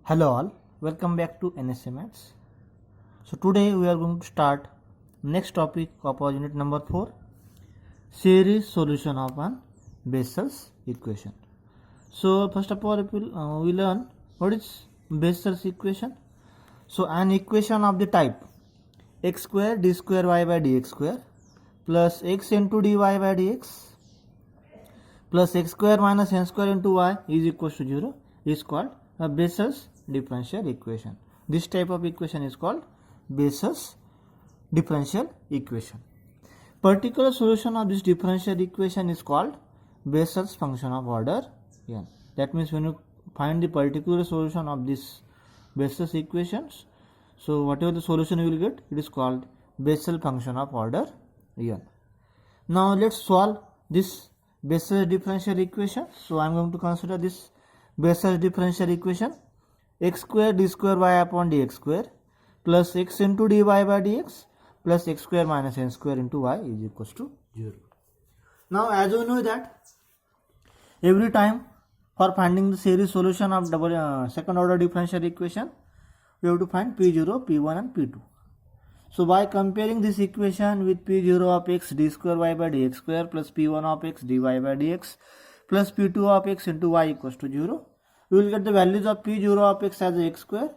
Hello all, welcome back to NSA Maths. So today we are going to start next topic of our unit number 4, series solution of an Bessel's equation. So first of all we learn what is Bessel's equation. So an equation of the type x square d square y by dx square plus x into dy by dx plus x square minus n square into y is equals to 0 is called a Bessel's differential equation. This type of equation is called Bessel's differential equation. Particular solution of this differential equation is called Bessel's function of order n. That means when you find the particular solution of this Bessel's equations, so whatever the solution you will get, it is called Bessel function of order n. Now let's solve this Bessel's differential equation. So I am going to consider this Bessel's differential equation: x square d square y upon dx square plus x into dy by dx plus x square minus n square into y is equals to 0. Now as we know that every time for finding the series solution of second order differential equation, we have to find p0, p1 and p2. So by comparing this equation with p0 of x d square y by dx square plus p1 of x dy by dx plus p2 of x into y equals to 0, we will get the values of p0 of x as x square,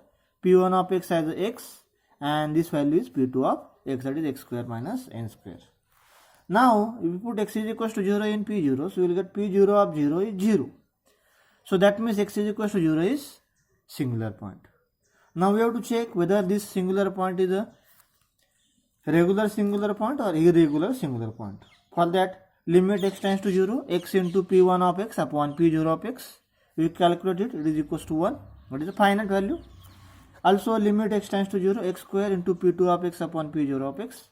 p1 of x as x, and this value is p2 of x, that is x square minus n square. Now if we put x is equals to 0 in p0, so we will get p0 of 0 is 0. So that means x is equals to 0 is singular point. Now we have to check whether this singular point is a regular singular point or irregular singular point. For that, limit x tends to 0, x into p1 of x upon p0 of x. We calculate it, it is equals to 1. What is the finite value? Also limit x tends to 0, x square into p2 of x upon p0 of x.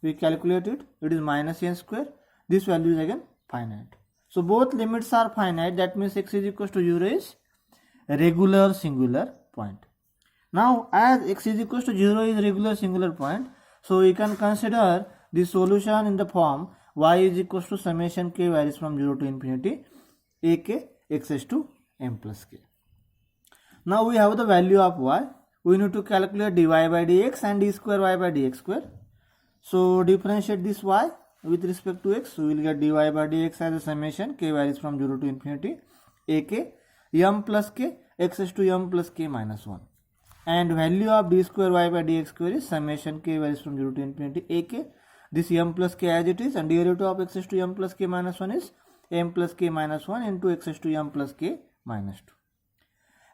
We calculate it, it is minus n square. This value is again finite. So both limits are finite, that means x is equals to 0 is a regular singular point. Now as x is equals to 0 is regular singular point, so we can consider the solution in the form y is equals to summation k varies from 0 to infinity ak xs to m plus k. Now we have the value of y. We need to calculate dy by dx and d square y by dx square. So differentiate this y with respect to x. So we will get dy by dx as a summation k varies from 0 to infinity ak m plus k xs to m plus k minus 1. And value of d square y by dx square is summation k varies from 0 to infinity ak. This m plus k as it is, and derivative of xs to m plus k minus 1 is m plus k minus 1 into xs to m plus k minus 2.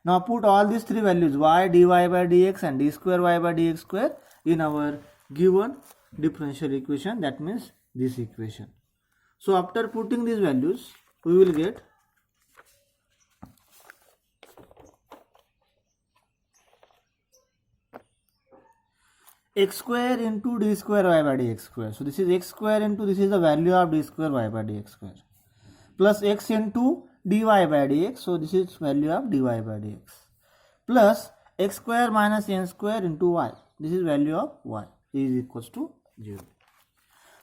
Now put all these three values y, dy by dx and d square y by dx square in our given differential equation, that means this equation. So after putting these values, we will get x square into d square y by dx square. So this is x square into, this is the value of d square y by dx square, plus x into dy by dx, so this is value of dy by dx, plus x square minus n square into y, this is value of y, is equals to 0.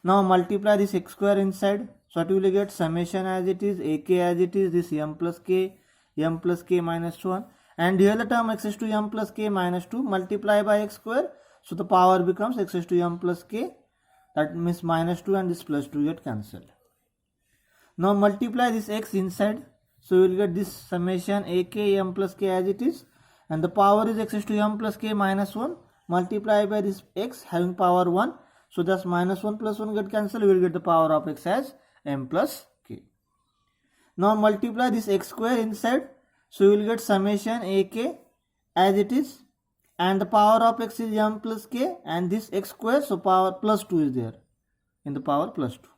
Now multiply this x square inside, so what you will get summation as it is, ak as it is, this m plus k minus 1, and here the term x to m plus k minus 2 multiply by x square, so the power becomes x to m plus k, that means minus 2 and this plus 2 get cancelled. Now multiply this x inside, so you will get this summation ak m plus k as it is, and the power is x to m plus k minus 1 multiply by this x having power 1, so thus minus 1 plus 1 get cancelled, we will get the power of x as m plus k. Now multiply this x square inside, so you will get summation ak as it is, and the power of x is m plus k, and this x square, so power plus 2 is there in the power plus 2,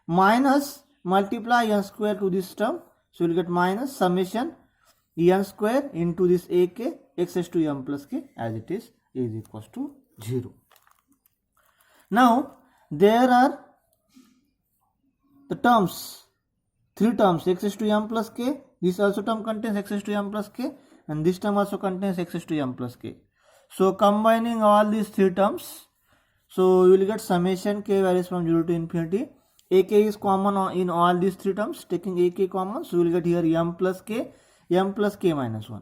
minus multiply n square to this term, so you will get minus summation n square into this ak x to m plus k as it is equals to 0. Now there are the terms, three terms, x to m plus k, this also term contains x to m plus k, and this term also contains x to m plus k. So combining all these three terms, so you will get summation k varies from 0 to infinity, ak is common in all these three terms, taking ak common, so you will get here m plus k minus 1.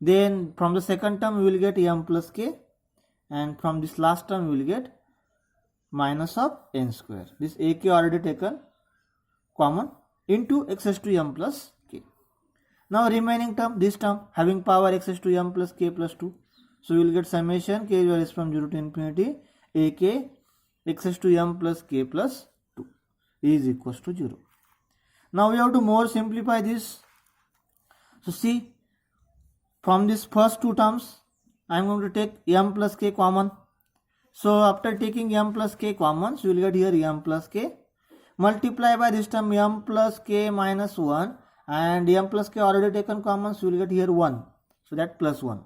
Then from the second term we will get m plus k, and from this last term we will get minus of n square. This ak already taken common into x raised to m plus k. Now remaining term, this term having power x raised to m plus k plus 2. So we will get summation k varies from 0 to infinity ak x raised to m plus k plus 2 is equals to 0. Now we have to more simplify this. So see, from this first two terms I am going to take m plus k common. So after taking m plus k common, so you will get here m plus k. Multiply by this term m plus k minus 1, and m plus k already taken common, so you will get here 1. So that plus 1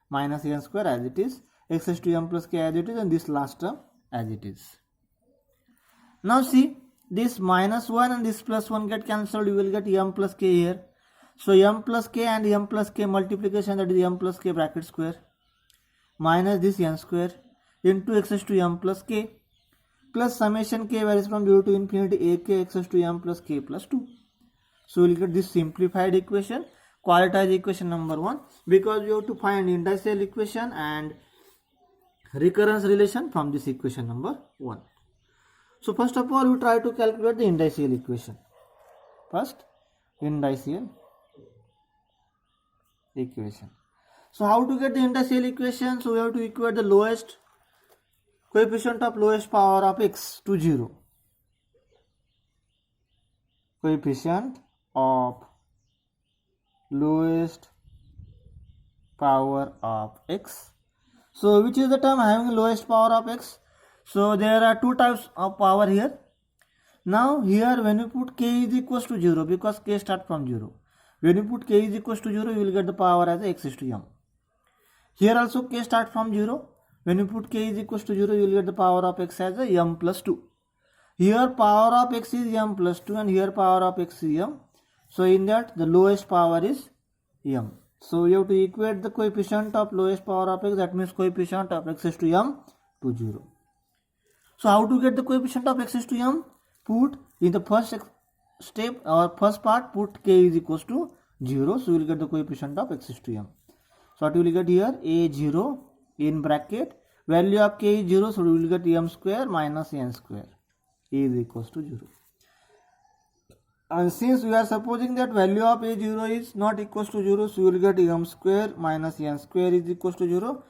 minus n square as it is, x raised to m plus k as it is, and this last term as it is. Now see, this minus 1 and this plus 1 get cancelled, you will get m plus k here. So m plus k and m plus k multiplication, that is m plus k bracket square minus this n square into x raised to m plus k plus summation k varies from 0 to infinity ak x raised to m plus k plus 2. So we will get this simplified equation, quadratic equation number 1, because we have to find indicial equation and recurrence relation from this equation number 1. So first of all we try to calculate the indicial equation. First, indicial equation. So how to get the indicial equation? So we have to equate the lowest coefficient of lowest power of x to 0. Coefficient of lowest power of x. So which is the term having lowest power of x? So there are two types of power here. Now here when you put k is equals to 0, because k start from 0. When you put k is equals to 0, you will get the power as x raised to m. Here also k start from 0. When you put k is equals to 0, you will get the power of x as a m plus 2. Here power of x is m plus 2 and here power of x is m. So in that the lowest power is m. So you have to equate the coefficient of lowest power of x, that means coefficient of x raised to m to 0. So how to get the coefficient of x raised to m? Put in the first step or first part, put k is equals to 0. So you will get the coefficient of x raised to m. So what you will get here? A0 in bracket, value of k is 0, so we will get m square minus n square is equals to 0. And since we are supposing that value of a0 is not equals to 0, so we will get m square minus n square is equals to 0.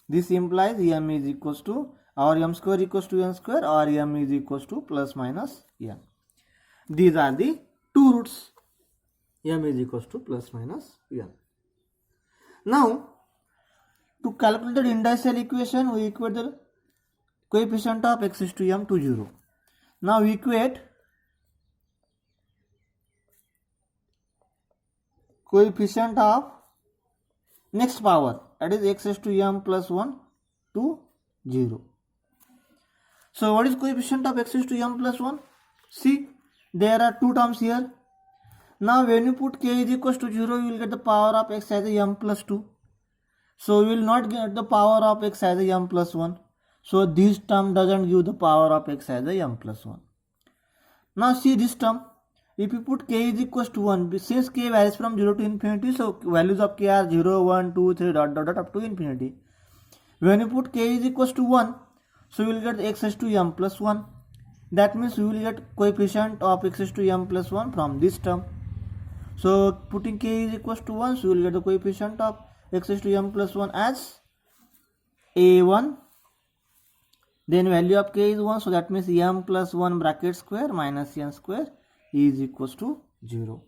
This implies m is equals to, or m square equals to n square, or m is equals to plus minus n. These are the two roots. M is equals to plus minus n. Now to calculate the indicial equation, we equate the coefficient of x raised to m to 0. Now we equate coefficient of next power, that is x raised to m plus 1 to 0. So what is coefficient of x raised to m plus 1? See, there are two terms here. Now when you put k is equals to 0, you will get the power of x as a m plus 2. So you will not get the power of x as a m plus 1. So this term doesn't give the power of x as a m plus 1. Now see this term. If you put k is equals to 1, since k varies from 0 to infinity, so values of k are 0, 1, 2, 3, dot dot dot up to infinity. When you put k is equals to 1, so you will get x raised to m plus 1. That means you will get coefficient of x raised to m plus 1 from this term. So putting k is equals to 1, so you will get the coefficient of x raised to m plus 1 as a1. Then value of k is 1, so that means m plus 1 bracket square minus n square is equals to 0.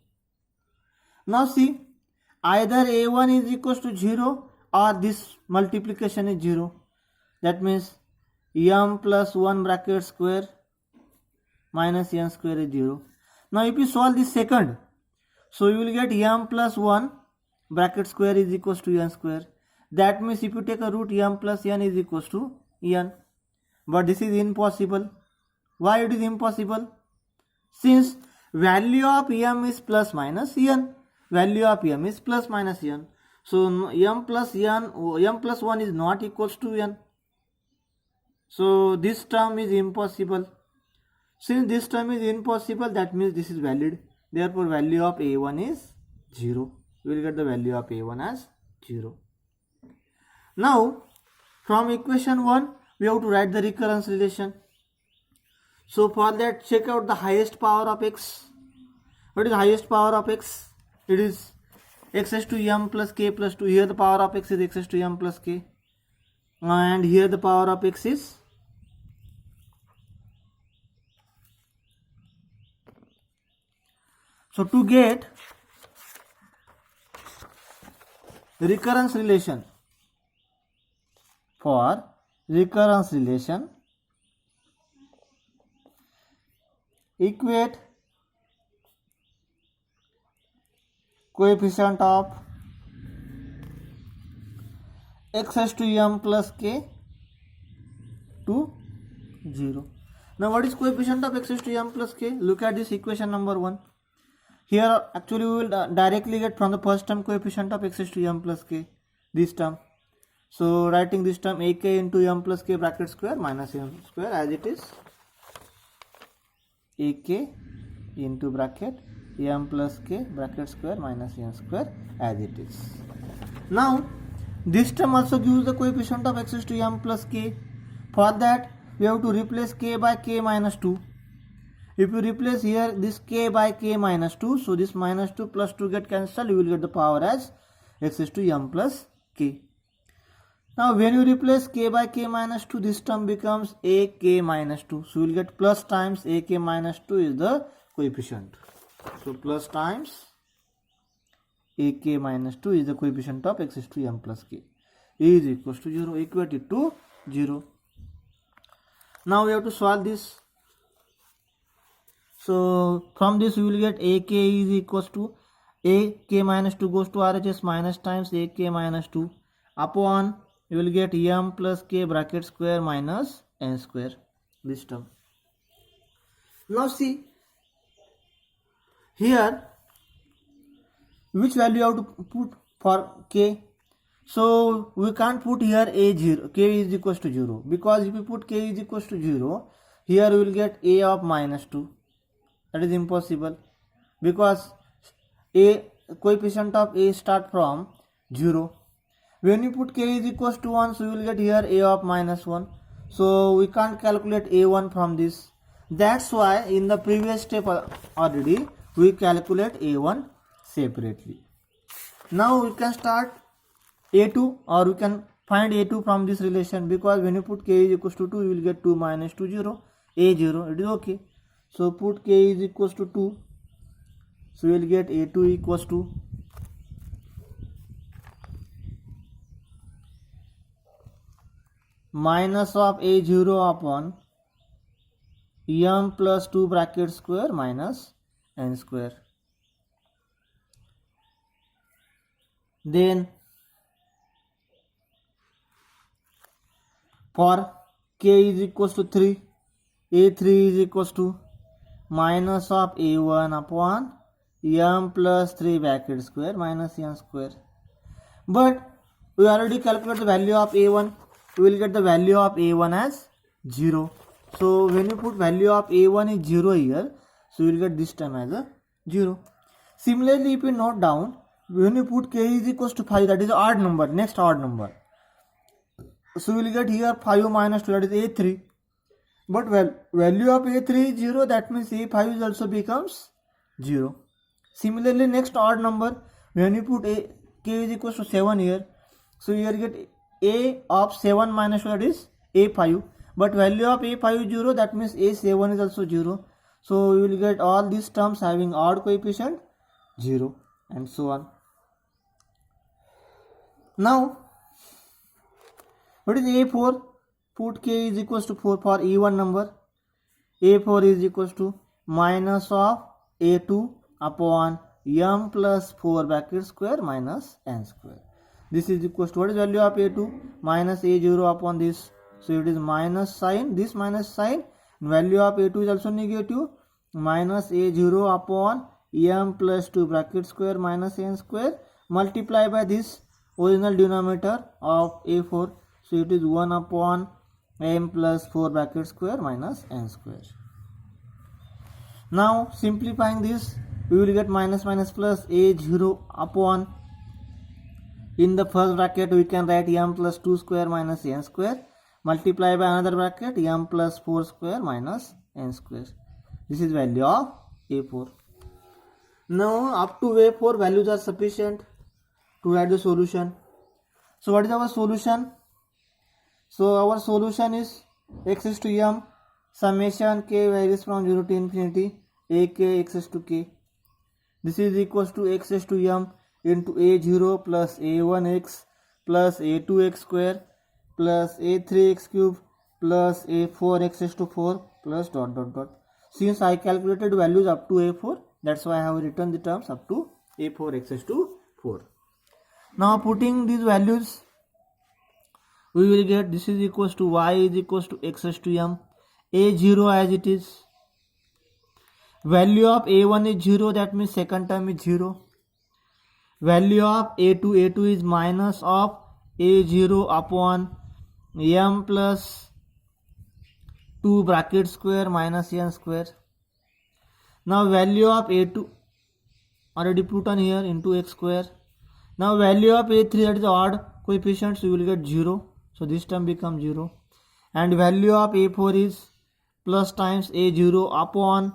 Now see, either a1 is equals to 0 or this multiplication is 0. That means m plus 1 bracket square minus n square is 0. Now if you solve this second, so you will get m plus 1 bracket square is equals to n square. That means if you take a root, m plus n is equals to n. But this is impossible. Why it is impossible? Since value of m is plus minus n. Value of m is plus minus n. So m plus 1 is not equals to n. So this term is impossible. Since this term is impossible, that means this is valid. Therefore value of a1 is 0. We will get the value of a1 as 0. Now from equation 1 we have to write the recurrence relation. So for that, check out the highest power of x. What is the highest power of x? It is x raised to m plus k plus 2. Here the power of x is x raised to m plus k, and here the power of x is so to get recurrence relation, for recurrence relation, equate coefficient of x raised to m plus k to 0. Now what is coefficient of x raised to m plus k? Look at this equation number 1. Here actually we will directly get from the first term coefficient of x raised to m plus k, this term. So writing this term ak into m plus k bracket square minus m square as it is, ak into bracket m plus k bracket square minus m square as it is. Now this term also gives the coefficient of x raised to m plus k. For that we have to replace k by k minus 2. If you replace here this k by k minus 2, so this minus 2 plus 2 get cancelled, you will get the power as x raised to m plus k. Now when you replace k by k minus 2, this term becomes ak minus 2. So you will get plus times ak minus 2 is the coefficient. So plus times ak minus 2 is the coefficient of x raised to m plus k is equals to 0. Equate it to 0. Now we have to solve this. So from this we will get ak is equals to ak minus 2 goes to RHS minus times ak minus 2 upon you will get m plus k bracket square minus n square, this term. Now see here which value you have to put for k. So we can't put here a0, k is equals to 0, because if you put k is equals to 0, here we will get a of minus 2. That is impossible, because a coefficient of a start from 0. When you put k is equals to 1, so you will get here a of minus 1. So we can't calculate a1 from this. That's why in the previous step already we calculate a1 separately. Now we can start a2, or we can find a2 from this relation, because when you put k is equals to 2, you will get 2 minus 2 0, a0, it is okay. So put k is equals to 2, so you will get a2 equals to minus of a0 upon m plus 2 bracket square minus n square. Then for k is equals to 3, a3 is equals to minus of a1 upon m plus 3 bracket square minus n square. But we already calculated the value of a1. We will get the value of a1 as 0. So when you put value of a1 is 0 here, so you will get this term as a 0. Similarly, if you note down, when you put k is equals to 5, that is odd number, next odd number. So we will get here 5 minus 2, that is a3. But value of a3 is 0, that means a5 is also becomes 0. Similarly, next odd number, when you put k is equals to 7 here, so here you get a of 7 minus 2, that is a5. But value of a5 is 0, that means a7 is also 0. So you will get all these terms having odd coefficient 0, and so on. Now what is a4? Put k is equals to 4 for even number. a4 is equals to minus of a2 upon m plus 4 bracket square minus n square. This is equals to, what is value of a2? Minus a0 upon this. So it is minus sign, this minus sign. Value of a2 is also negative. Minus a0 upon m plus 2 bracket square minus n square. Multiply by this original denominator of a4. So it is 1 upon m plus 4 bracket square minus n square. Now simplifying this, we will get minus minus plus a0 upon In the first bracket we can write m plus 2 square minus n square multiply by another bracket m plus 4 square minus n square. This is value of a4. Now up to a4 values are sufficient to write the solution. So what is our solution? So our solution is x is to m summation k varies from 0 to infinity a k x is to k. This is equals to x is to m into a0 plus a1x plus a2x square plus a3x cube plus a4x is to 4 plus dot dot dot. Since I calculated values up to a4, that's why I have written the terms up to a4x is to 4. Now putting these values, we will get this is equals to y is equals to x is to m, a0 as it is. Value of a1 is 0, that means second term is 0. Value of a2 is minus of a0 upon m plus 2 bracket square minus n square. Now value of a2 already put on here into x square. Now value of a3, that is odd coefficient, so you will get 0. So this term becomes 0. And value of a4 is plus times a0 upon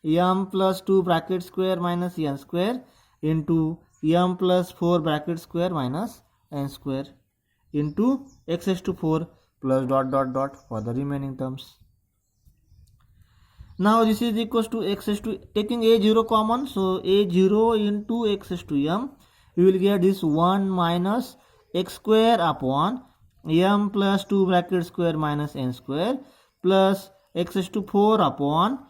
m plus 2 bracket square minus n square into m plus 4 bracket square minus n square into x is to 4 plus dot dot dot for the remaining terms. Now this is equals to x is to, taking a0 common, so a0 into x is to m, we will get this 1 minus x square upon m plus 2 bracket square minus n square plus x is to 4 upon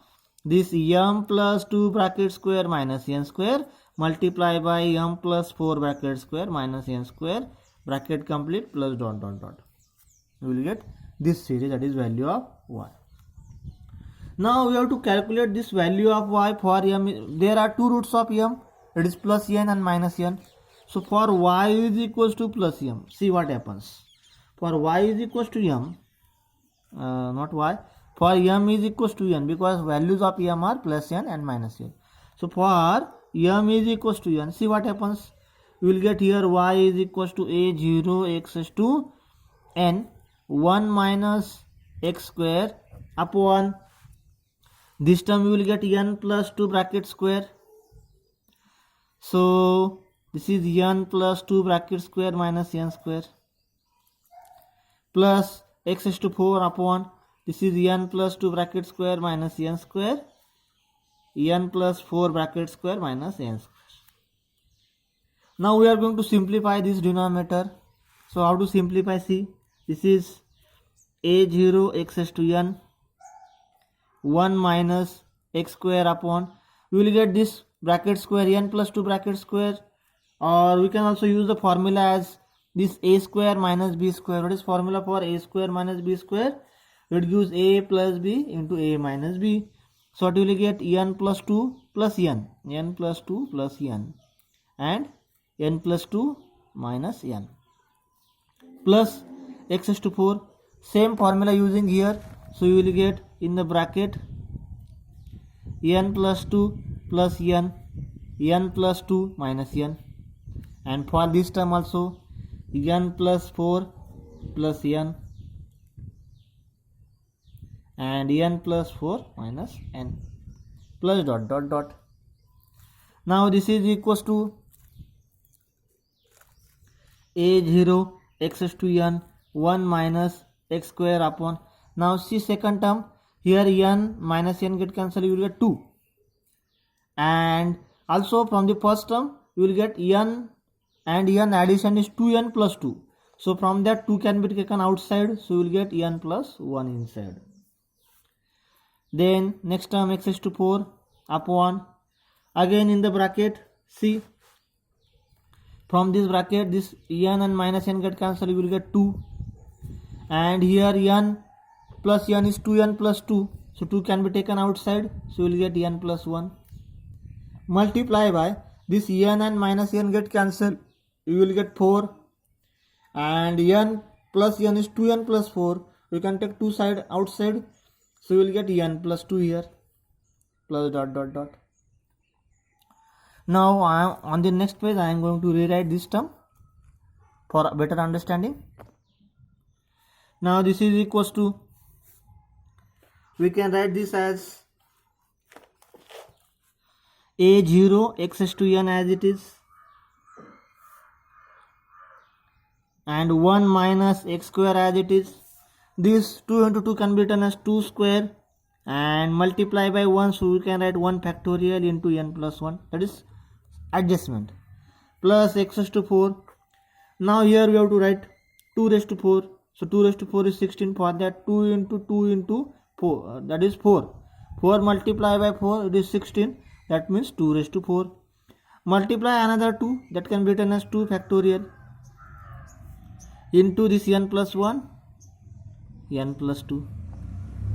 this m plus 2 bracket square minus n square multiply by m plus 4 bracket square minus n square bracket complete plus dot dot dot. We will get this series, that is value of y. Now we have to calculate this value of y for m. There are two roots of m, it is plus n and minus n. So for y is equals to plus m, see what happens. For y is equals to m, not y, for m is equals to n, because values of m are plus n and minus n. So for m is equals to n, see what happens. We will get here y is equals to a0 x is to n 1 minus x square upon this term we will get n plus 2 bracket square. So this is n plus 2 bracket square minus n square plus x is to 4 upon this is n plus 2 bracket square minus n square, n plus 4 bracket square minus n square. Now we are going to simplify this denominator. So how to simplify? See, this is a0 x is to n 1 minus x square upon, we will get this bracket square n plus 2 bracket square, or we can also use the formula as this a square minus b square. What is formula for a square minus b square? It gives a plus b into a minus b. So what will you get? N plus 2 plus n, n plus 2 plus n, and n plus 2 minus n plus x is to 4. Same formula using here. So you will get in the bracket n plus 2 plus n, n plus 2 minus n, and for this term also n plus 4 plus n and n plus 4 minus n plus dot dot dot. Now this is equals to a0 x is to n 1 minus x square upon, now see second term, here n minus n get cancelled, you will get 2, and also from the first term you will get n and n addition is 2n plus 2, so from that 2 can be taken outside, so you will get n plus 1 inside. Then next term x is to 4 upon, again in the bracket, see from this bracket this n and minus n get cancelled, you will get 2, and here n plus n is 2n plus 2, so 2 can be taken outside, so you will get n plus 1, multiply by this n and minus n get cancelled, you will get 4, and n plus n is 2n plus 4, you can take 2 side outside, so you will get n plus 2 here plus dot dot dot. Now on the next page I am going to rewrite this term. for better understanding. Now this is equals to, we can write this as a0 x to n as it is, and 1 minus x square as it is. This 2 into 2 can be written as 2 square and multiply by 1, so we can write 1 factorial into n plus 1, that is adjustment, plus x to 4. Now here we have to write 2 raised to 4, so 2 raised to 4 is 16. For that 2 into 4, that is 4. 4 multiply by 4, it is 16, that means 2 raised to 4. Multiply another 2, that can be written as 2 factorial into this n plus 1, n plus 2,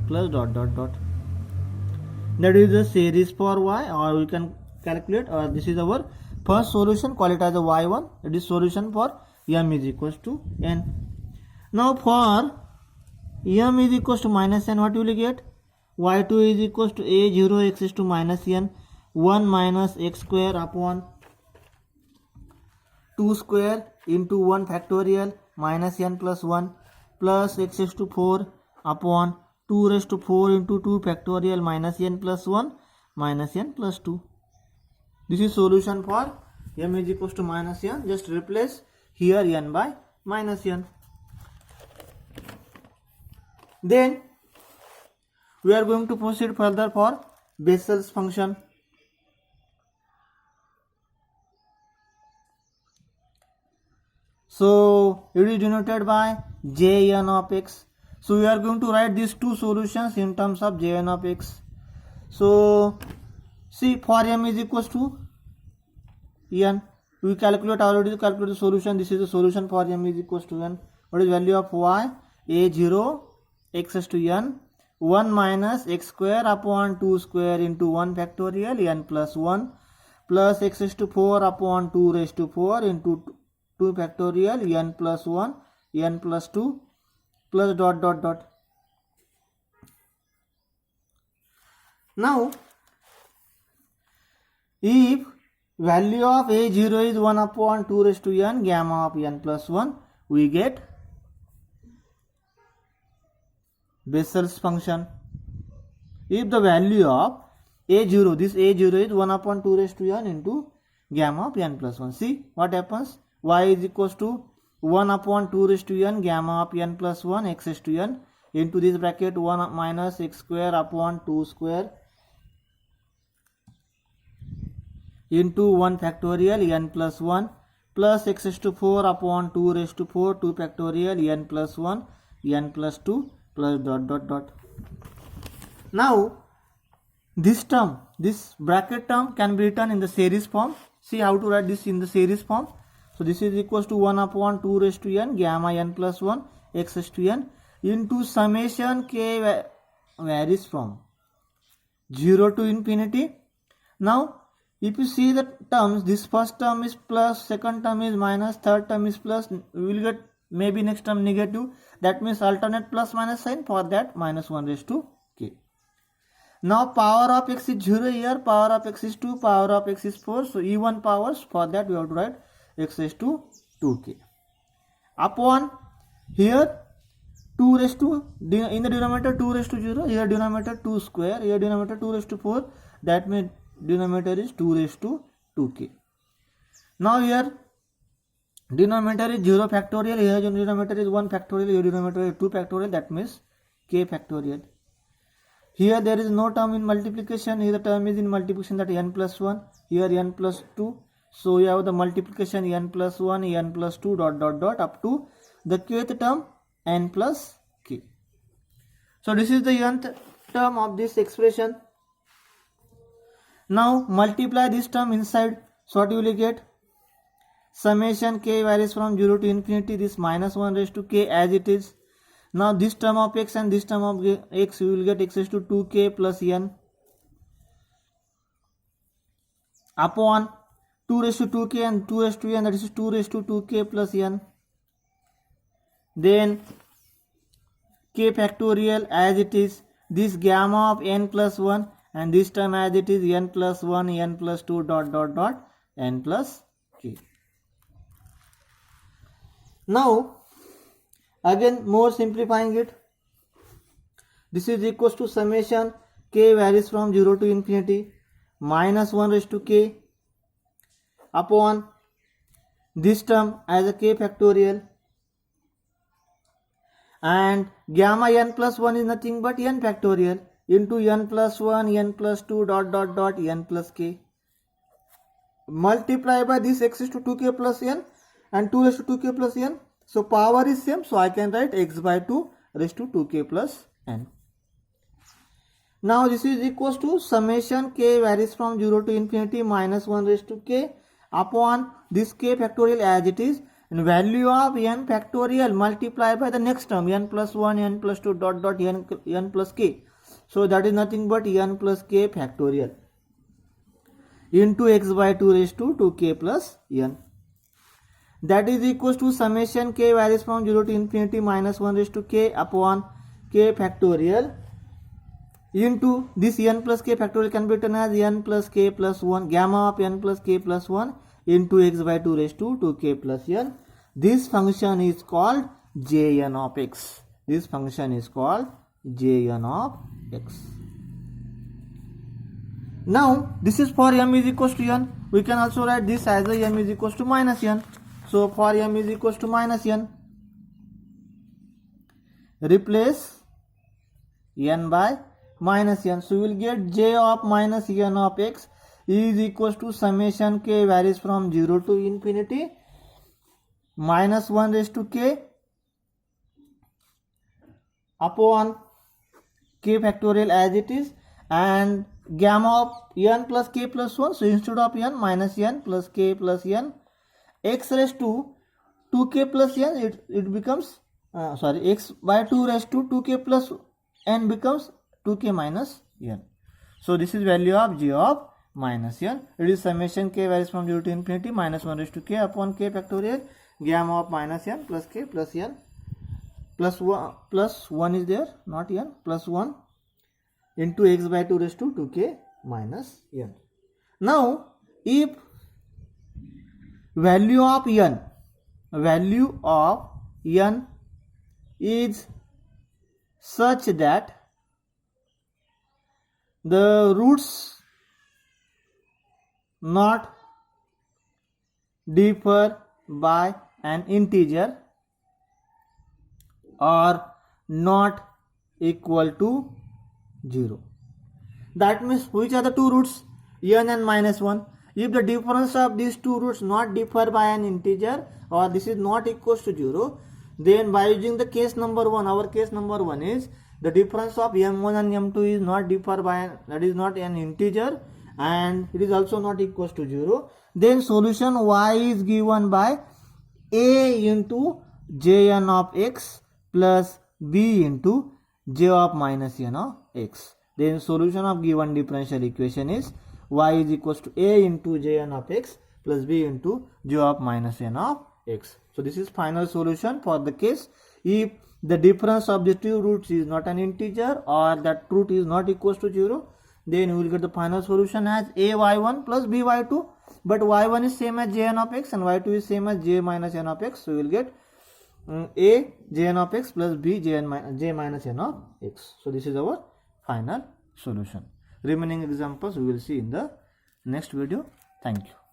plus dot dot dot. That is the series for y, or we can calculate, or this is our first solution, call it as a y1. It is solution for m is equals to n. Now for m is equals to minus n, what you will get? y2 is equals to a0 x is to minus n, 1 minus x square upon 2 square into 1 factorial minus n plus 1, plus x is to 4 upon 2 raised to 4 into 2 factorial minus n plus 1 minus n plus 2. This is solution for m is equals to minus n. Just replace here n by minus n. Then we are going to proceed further for Bessel's function. So it is denoted by Jn of x. So we are going to write these two solutions in terms of Jn of x. So see, for m is equals to n, we already calculate the solution. This is the solution for m is equals to n. What is value of y? a0 x to n, 1 minus x square upon 2 square into 1 factorial n plus 1, plus x is to 4 upon 2 raised to 4 into 2 factorial n plus 1 n plus 2, plus dot dot dot. Now if value of a0 is 1 upon 2 raised to n, gamma of n plus 1, we get Bessel's function. If the value of a0, this a0 is 1 upon 2 raised to n into gamma of n plus 1. See what happens? Y is equals to 1 upon 2 raised to n gamma of n plus 1 x is to n into this bracket 1 minus x square upon 2 square into 1 factorial n plus 1, plus x is to 4 upon 2 raised to 4 2 factorial n plus 1 n plus 2, plus dot dot dot. Now this term, this bracket term can be written in the series form. See how to write this in the series form. So this is equals to 1 upon 2 raised to n gamma n plus 1 x is to n into summation k varies from 0 to infinity. Now if you see the terms, this first term is plus, second term is minus, third term is plus, we will get maybe next term negative. That means alternate plus minus sign. For that minus 1 raised to k. Now power of x is 0 here, power of x is 2, power of x is 4. So even powers, for that we have to write x raised to 2k. Upon here 2 raised to, in the denominator 2 raised to 0, here denominator 2 square, here denominator 2 raised to 4. That means denominator is 2 raised to 2k. Now here denominator is 0 factorial, here denominator is 1 factorial, here denominator is 2 factorial, that means k factorial. Here there is no term in multiplication, here the term is in multiplication, that n plus 1, here n plus 2. So we have the multiplication n plus 1, n plus 2 dot dot dot up to the kth term n plus k. So this is the nth term of this expression. Now multiply this term inside. So what you will get? Summation k varies from 0 to infinity, this minus 1 raised to k as it is. Now this term of x and this term of x, you will get x raised to 2k plus n upon 2 raised to 2k and 2 raised to n, that is 2 raised to 2k plus n. Then k factorial as it is, this gamma of n plus 1, and this term as it is n plus 1, n plus 2 dot dot dot n plus k. Now again more simplifying it, this is equals to summation k varies from 0 to infinity minus 1 raised to k upon this term as a k factorial, and gamma n plus 1 is nothing but n factorial into n plus 1 n plus 2 dot dot dot n plus k, multiply by this x is to 2k plus n and 2 raised to 2k plus n. So power is same, so I can write x by 2 raised to 2k plus n. Now this is equals to summation k varies from 0 to infinity minus 1 raised to k upon this k factorial as it is, and value of n factorial multiplied by the next term n plus 1 n plus 2 dot dot n plus k. So that is nothing but n plus k factorial into x by 2 raised to 2k plus n. That is equals to summation k varies from 0 to infinity minus 1 raised to k upon k factorial into this n plus k factorial can be written as n plus k plus 1 gamma of n plus k plus 1 into x by 2 raised to 2k plus n. This function is called Jn of x. This function is called Jn of x. Now this is for m is equals to n. We can also write this as a m is equals to minus n. So for m is equals to minus n, replace n by minus n. So we will get j of minus n of x is equals to summation k varies from 0 to infinity minus 1 raised to k upon k factorial as it is, and gamma of n plus k plus 1. So instead of n minus n plus k plus n, x raised to 2k plus n, it becomes x by 2 raised to 2k plus n becomes 2k minus n. So this is value of j of minus n. It is summation k varies from 0 to infinity minus 1 raised to k upon k factorial gamma of minus n plus k plus n plus 1 is there, not n, plus 1 into x by 2 raised to 2k minus n. Now if value of n is such that the roots not differ by an integer or not equal to 0. That means which are the two roots, n and minus 1. If the difference of these two roots not differ by an integer or this is not equals to 0, then by using the case number 1, our case number 1 is the difference of m1 and m2 is not differ by that is not an integer and it is also not equals to 0, then solution y is given by a into jn of x plus b into j of minus n of x. Then solution of given differential equation is y is equals to a into jn of x plus b into j of minus n of x. So this is final solution for the case if the difference of the two roots is not an integer or that root is not equals to 0, then we will get the final solution as a y1 plus b y2, but y1 is same as jn of x and y2 is same as j minus n of x. So we will get a jn of x plus b j minus n of x. So this is our final solution. Remaining examples we will see in the next video. Thank you.